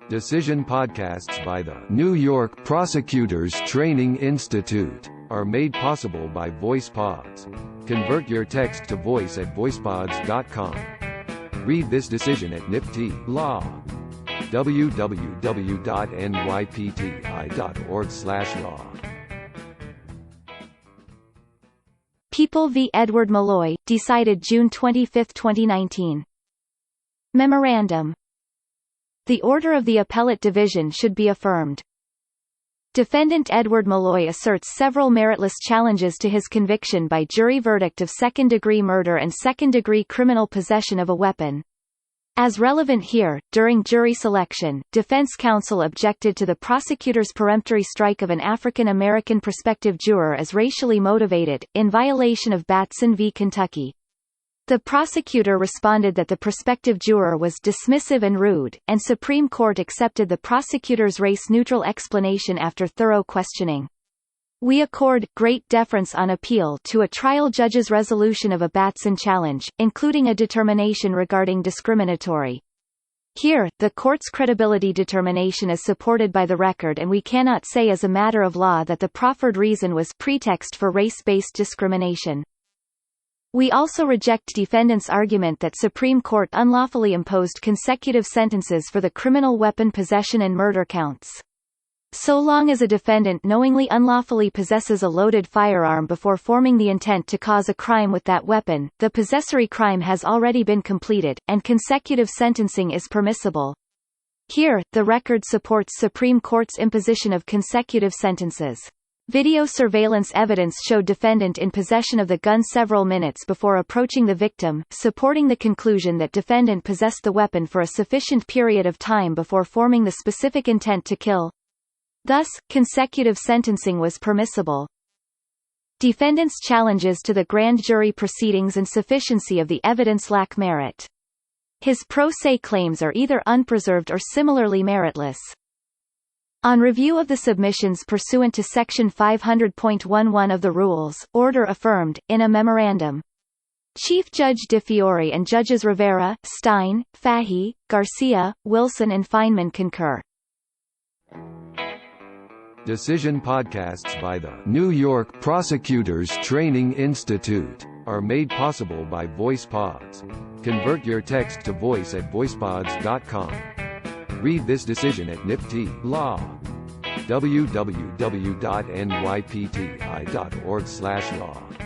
Decision podcasts by the New York Prosecutors Training Institute are made possible by VoicePods. Convert your text to voice at voicepods.com. Read this decision at NYPTI Law. www.nypti.org/law. People v. Edward Malloy, decided June 25, 2019. Memorandum. The order of the Appellate Division should be affirmed. Defendant Edward Malloy asserts several meritless challenges to his conviction by jury verdict of second-degree murder and second-degree criminal possession of a weapon. As relevant here, during jury selection, defense counsel objected to the prosecutor's peremptory strike of an African-American prospective juror as racially motivated, in violation of Batson v. Kentucky. The prosecutor responded that the prospective juror was dismissive and rude, and Supreme Court accepted the prosecutor's race-neutral explanation after thorough questioning. We accord great deference on appeal to a trial judge's resolution of a Batson challenge, including a determination regarding discriminatory. Here, the court's credibility determination is supported by the record, and we cannot say as a matter of law that the proffered reason was pretext for race-based discrimination. We also reject defendant's argument that Supreme Court unlawfully imposed consecutive sentences for the criminal weapon possession and murder counts. So long as a defendant knowingly unlawfully possesses a loaded firearm before forming the intent to cause a crime with that weapon, the possessory crime has already been completed, and consecutive sentencing is permissible. Here, the record supports Supreme Court's imposition of consecutive sentences. Video surveillance evidence showed defendant in possession of the gun several minutes before approaching the victim, supporting the conclusion that defendant possessed the weapon for a sufficient period of time before forming the specific intent to kill. Thus, consecutive sentencing was permissible. Defendant's challenges to the grand jury proceedings and sufficiency of the evidence lack merit. His pro se claims are either unpreserved or similarly meritless. On review of the submissions pursuant to Section 500.11 of the Rules, order affirmed, in a memorandum. Chief Judge DeFiore and Judges Rivera, Stein, Fahey, Garcia, Wilson and Feynman concur. Decision podcasts by the New York Prosecutors Training Institute are made possible by VoicePods. Convert your text to voice at voicepods.com. Read this decision at NYPTI Law. www.nypti.org/law.